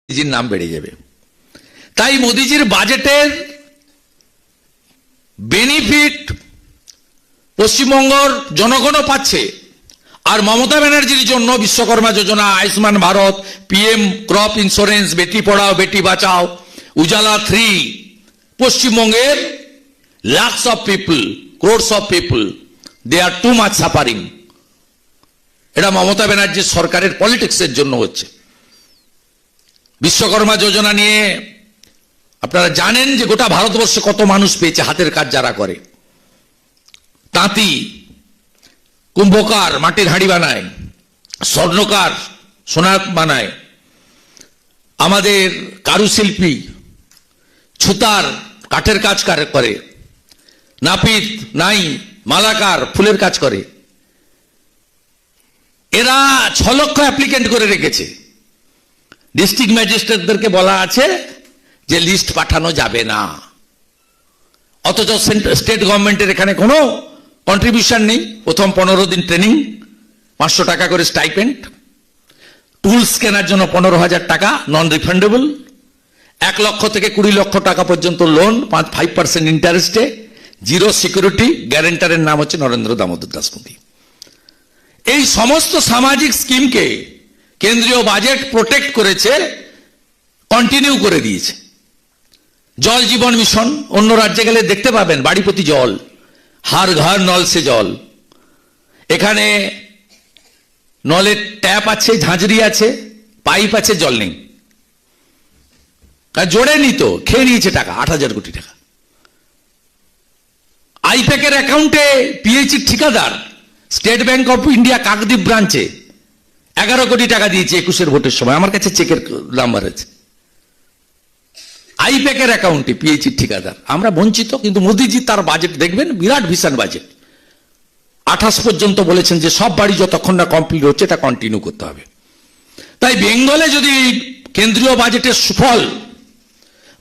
মোদিজির নাম বেড়ে যাবে। তাই মোদিজির বাজেটের বেনিফিট পশ্চিমবঙ্গের জনগণও পাচ্ছে। আর মমতা ব্যানার্জির জন্য Vishwakarma Yojana, Ayushman Bharat, PM crop insurance, Beti Padhao Beti Bachao, উজালা 3, পশ্চিমবঙ্গের lakhs of people, crores of people, they are too much suffering. এটা মমতা ব্যানার্জির সরকারের পলিটিক্সের জন্য হচ্ছে। বিশ্বকর্মা যোজনা নিয়ে আপনারা জানেন যে গোটা ভারতবর্ষে কত মানুষ পেয়েছে হাতের কাজ যারা করে। তাঁতি, কুম্ভকার মাটির হাঁড়ি বানায়, স্বর্ণকার সোনা বানায়, আমাদের কারুশিল্পী, ছুতার কাঠের কাজ করে, নাপিত, নাই, মালাকার ফুলের কাজ করে। এরা 6 লক্ষ অ্যাপ্লিকেন্ট করে রেখেছে। ডিস্ট্রিক্ট ম্যাজিস্ট্রেটদেরকে বলা আছে যে লিস্ট পাঠানো যাবে না, অথচ স্টেট গভর্নমেন্টের এখানে কোনো কন্ট্রিবিউশন নেই। প্রথম 15 দিন ট্রেনিং, 500 টাকা করে স্টাইপেন্ড, টুলস কেনার জন্য 15,000 টাকা নন রিফান্ডেবল, 1 লক্ষ থেকে 20 লক্ষ টাকা পর্যন্ত লোন 5% ইন্টারেস্টে, জিরো সিকিউরিটি, গ্যারেন্টারের নাম হচ্ছে নরেন্দ্র দামোদর দাস মোদী। এই সমস্ত সামাজিক স্কিমকে কেন্দ্রীয় বাজেট প্রোটেক্ট করেছে, কন্টিনিউ করে দিয়েছে। জল জীবন মিশন অন্য রাজ্যে গেলে দেখতে পাবেন বাড়ি প্রতি জল, হার ঘর নল সে জল। এখানে নলের ট্যাপ আছে, ঝাঁঝরি আছে, পাইপ আছে, জল নেই। জোড়ে নিত, খেয়ে নিয়েছে টাকা, 8,000 কোটি টাকা। আইপ্যাকের অ্যাকাউন্টে পিএইচির ঠিকাদার state bank of India Kakdwip ব্রাঞ্চে 11 কোটি টাকা দিয়েছে 21 ভোটের সময়। আমার কাছে চেকের নাম্বার আছে। আইপ্যাকের অ্যাকাউন্টে পিএইচির ঠিকাদার। আমরা বঞ্চিত, কিন্তু মোদিজি তার বাজেট দেখবেন বিরাট ভিশন বাজেট। 28 পর্যন্ত বলেছেন যে সব বাড়ি যতক্ষণ না কমপ্লিট হচ্ছে এটা কন্টিনিউ করতে হবে। তাই বেঙ্গলে যদি কেন্দ্রীয় বাজেটের সুফল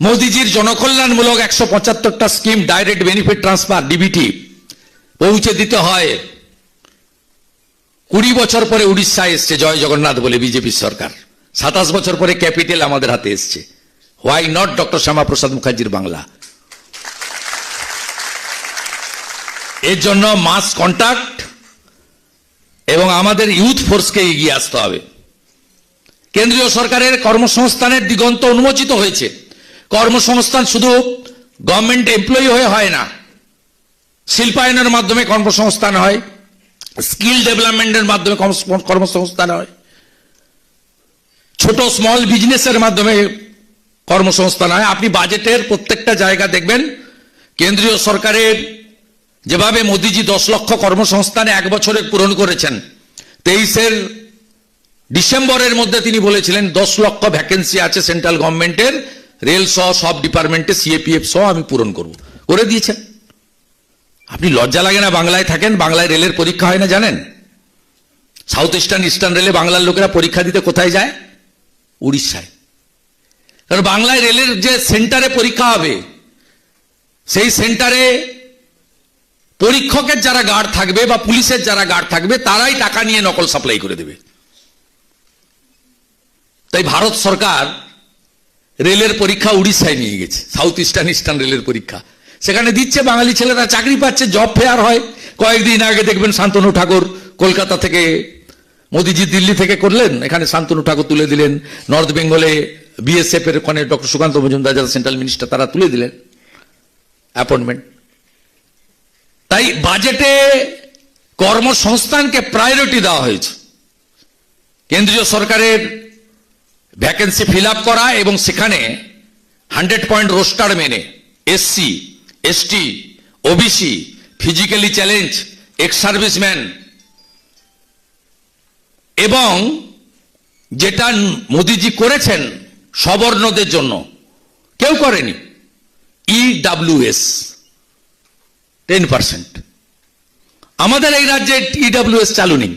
মোদিজির জনকল্যাণমূলক 175টা scheme, direct benefit transfer DBT পৌঁছে দিতে হয়। 20 বছর পরে উড়িষ্যায় এসছে জয় জগন্নাথ বলে বিজেপির সরকার, 27 বছর পরে ক্যাপিটাল আমাদের হাতে এসছে। হোয়াই নট ডক্টর শ্যামাপ্রসাদ মুখার্জির বাংলা? এর জন্য মাস কন্ট্যাক্ট এবং আমাদের ইউথ ফোর্সকে এগিয়ে আসতে হবে। কেন্দ্রীয় সরকারের কর্মসংস্থানের দিগন্ত উন্মোচিত হয়েছে। কর্মসংস্থান শুধু গভর্নমেন্ট এমপ্লয়ি হয়ে হয় না, শিল্পায়নের মাধ্যমে কর্মসংস্থান হয়, স্কিল ডেভেলপমেন্টের মাধ্যমে কর্মসংস্থান হয়, ছোট স্মল বিজনেসের মাধ্যমে কর্মসংস্থান হয়। আপনি বাজেটের প্রত্যেকটা জায়গা দেখবেন কেন্দ্রীয় সরকারের যেভাবে মোদিজি 10 লক্ষ কর্মসংস্থানে 1 বছরে পূরণ করেছেন। 23 ডিসেম্বরের মধ্যে তিনি বলেছিলেন 10 লক্ষ ভ্যাকেন্সি আছে সেন্ট্রাল গভর্নমেন্টের, রেল সহ সব ডিপার্টমেন্টে, সিএপিএফ সহ আমি পূরণ করব, করে দিয়েছেন। আপনি লজ্জা লাগে না বাংলায় থাকেন? বাংলায় রেলের পরীক্ষা হয় না জানেন? সাউথ ইস্টার্ন রেলে বাংলার লোকেরা পরীক্ষা দিতে কোথায় যায়? উড়িষ্যায়। কারণ বাংলায় রেলের যে সেন্টারে পরীক্ষা হবে, সেই সেন্টারে পরীক্ষকের যারা গার্ড থাকবে বা পুলিশের যারা গার্ড থাকবে তারাই টাকা নিয়ে নকল সাপ্লাই করে দেবে। তাই ভারত সরকার রেলের পরীক্ষা উড়িষ্যায় নিয়ে গেছে, সাউথ ইস্টার্ন রেলের পরীক্ষা সেখানে দিচ্ছে। বাঙালি ছেলেরা চাকরি পাচ্ছে, জব ফেয়ার হয়। কয়েকদিন আগে দেখবেন শান্তনু ঠাকুর কলকাতা থেকে, মোদিজি দিল্লি থেকে করলেন, এখানে শান্তনু ঠাকুর তুলে দিলেন। নর্থ বেঙ্গলে বিএসএফ এর ওখানে ডক্টর সুকান্ত মজুমদার যারা সেন্ট্রাল মিনিস্টার তারা তুলে দিলেন অ্যাপয়েন্টমেন্ট। তাই বাজেটে কর্মসংস্থানকে প্রায়োরিটি দেওয়া হয়েছে। কেন্দ্রীয় সরকারের ভ্যাকেন্সি ফিল আপ করা এবং সেখানে 100 পয়েন্ট রোস্টার মেনে SC, ST, OBC, physically challenge, ex serviceman এবং যেটা মোদিজি করেছেন সবর্ণদের জন্য কেউ করেনি, ইডব্লিউএস 10%। আমাদের এই রাজ্যে ইডব্লিউএস চালু নেই,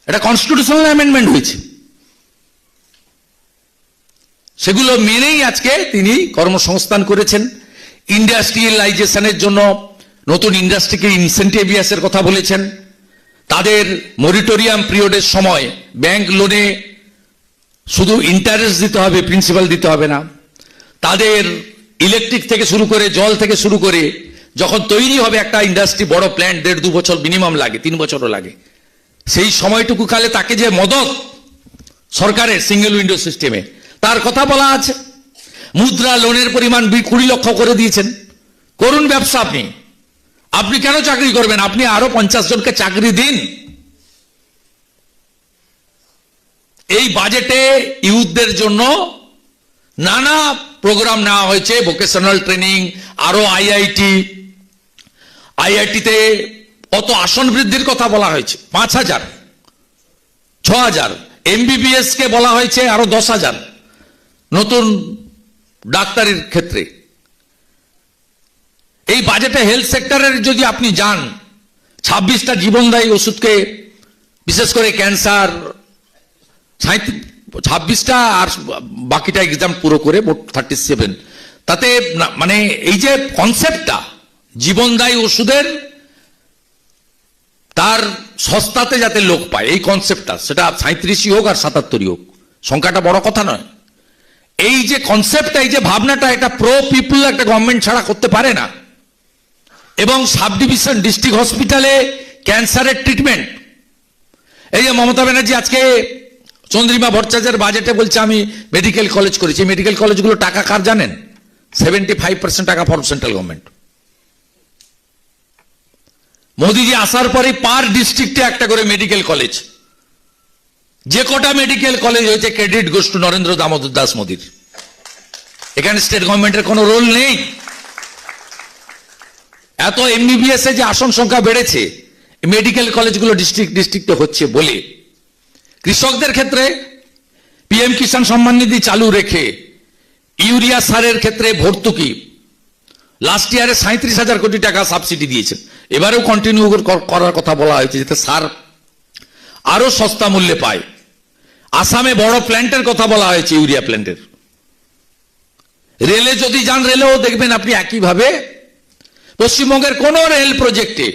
এটা কনস্টিটিউশনাল অ্যামেন্ডমেন্ট হয়েছে। সেগুলো মেনেই আজকে তিনি কর্মসংস্থান করেছেন। ইন্ডাস্ট্রিয়ালাইজেশনের জন্য নতুন ইন্ডাস্ট্রিকে ইনসেন্টিভিয়াসের কথা বলেছেন। তাদের মরিটোরিয়াম পিরিয়ডের সময় ব্যাংক লোনে শুধু ইন্টারেস্ট দিতে হবে, প্রিন্সিপাল দিতে হবে না। তাদের ইলেকট্রিক থেকে শুরু করে, জল থেকে শুরু করে, যখন তৈরি হবে একটা ইন্ডাস্ট্রি, বড় প্ল্যান্ট 1.5-2 বছর মিনিমাম লাগে, 3 বছরও লাগে। সেই সময়টুকু কালে তাকে যে মদত সরকারের সিঙ্গেল উইন্ডো সিস্টেমে, তার কথা বলা আছে। মুদ্রা লোনের পরিমাণ 20 লক্ষ করে দিয়েছেন। করুন ব্যবসা আপনি। আপনি কেন চাকরি করবেন? আপনি আরো 50 জনকে চাকরি দিন। এই বাজেটে ইউথদের জন্য নানা প্রোগ্রাম নেওয়া হয়েছে, ভোকেশনাল ট্রেনিং, আরো আইআইটিতে কত আসন বৃদ্ধির কথা বলা হয়েছে, 5,000, 6,000। এমবিবিএস কে বলা হয়েছে আরো 10,000 নতুন ডাক্তারের ক্ষেত্রে। এই বাজেটে হেলথ সেক্টরের যদি আপনি যান, 26টা জীবনদায়ী ওষুধকে, বিশেষ করে ক্যান্সার 26টা, আর বাকিটা এক্সাম পুরো করে মোট 37। তাতে মানে এই যে কনসেপ্টটা জীবনদায়ী ওষুধের, তার সস্তাতে যাতে লোক পায়, এই কনসেপ্টটা, সেটা 37ই হোক আর 77ই হোক, সংখ্যাটা বড় কথা নয়। এই যে কনসেপ্টটা, এই যে ভাবনাটা, এটা প্রো পিপল একটা গভর্নমেন্ট ছাড়া করতে পারে না। এবং সাব ডিভিশন ডিস্ট্রিক্ট হসপিটালে ক্যান্সারের ট্রিটমেন্ট, এই যে মমতা ব্যানার্জি আজকে চন্দ্রিমা ভট্টাচার্যের বাজেটে বলছে আমি মেডিকেল কলেজ করেছি। মেডিকেল কলেজগুলো টাকা কার জানেন? 75% টাকা ফর সেন্ট্রাল গভর্নমেন্ট। মোদিজি আসার পরে পার ডিস্ট্রিক্টে একটা করে মেডিকেল কলেজ, যে কটা মেডিকেল কলেজ হয়েছে credit goes to Narendra Damodar Das মোদির। এখানে স্টেট গভর্নমেন্টের কোনো রোল নেই। এত এমবিবিএস এ যে আসন সংখ্যা বেড়েছে, মেডিকেল কলেজগুলো ডিস্ট্রিক্টে হচ্ছে বলে। কৃষকদের ক্ষেত্রে পিএম কিষাণ সম্মান নিধি চালু রেখে ইউরিয়া সারের ক্ষেত্রে ভর্তুকি, লাস্ট ইয়ারে 37,000 কোটি টাকা সাবসিডি দিয়েছেন। এবারেও কন্টিনিউ করার কথা বলা হয়েছে, যাতে সার আরো সস্তা মূল্যে পায়। আসামে বড় প্ল্যান্টের কথা বলা হয়েছে, ইউরিয়া প্ল্যান্টের। রেলে যদি যান, রেলেও দেখবেন আপনি একইভাবে পশ্চিমবঙ্গের কোন রেল প্রজেক্টে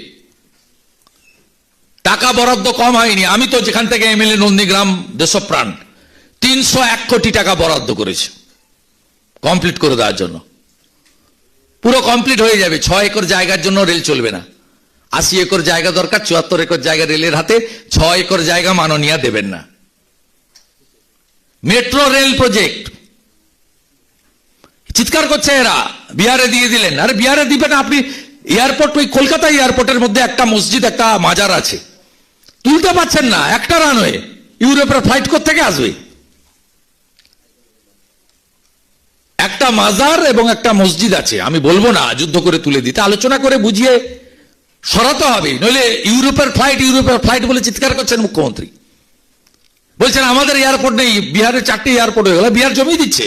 টাকা বরাদ্দ কম হয়নি। আমি তো যেখান থেকে এমএলএ নন্দীগ্রাম দেশপ্রাণ 301 কোটি টাকা বরাদ্দ করেছে কমপ্লিট করে দেওয়ার জন্য। পুরো কমপ্লিট হয়ে যাবে। 6 একর জায়গার জন্য রেল চলবে না। 80 একর জায়গা দরকার, 74 একর জায়গা রেলের হাতে, 6 একর জায়গা মাননীয়া দেবেন না। মেট্রো রেল প্রজেক্ট চিৎকার করছে এরা, বিহারে দিয়ে দিলেন। আরে বিহারে দিবেন আপনি? এয়ারপোর্ট, ওই কলকাতা এয়ারপোর্টের মধ্যে একটা মসজিদ, একটা মাজার আছে, তুলতে পারছেন না। একটা রানওয়ে, ইউরোপের ফ্লাইট কোত্থেকে আসবে? একটা মাজার এবং একটা মসজিদ আছে, আমি বলবো না যুদ্ধ করে তুলে দিতে, আলোচনা করে বুঝিয়ে সরাতে হবে, নইলে ইউরোপের ফ্লাইট বলে চিৎকার করছেন মুখ্যমন্ত্রী। বলছেন আমাদের এয়ারপোর্ট নেই, বিহারের 4টে এয়ারপোর্ট হয়ে গেল, বিহার জমি দিচ্ছে।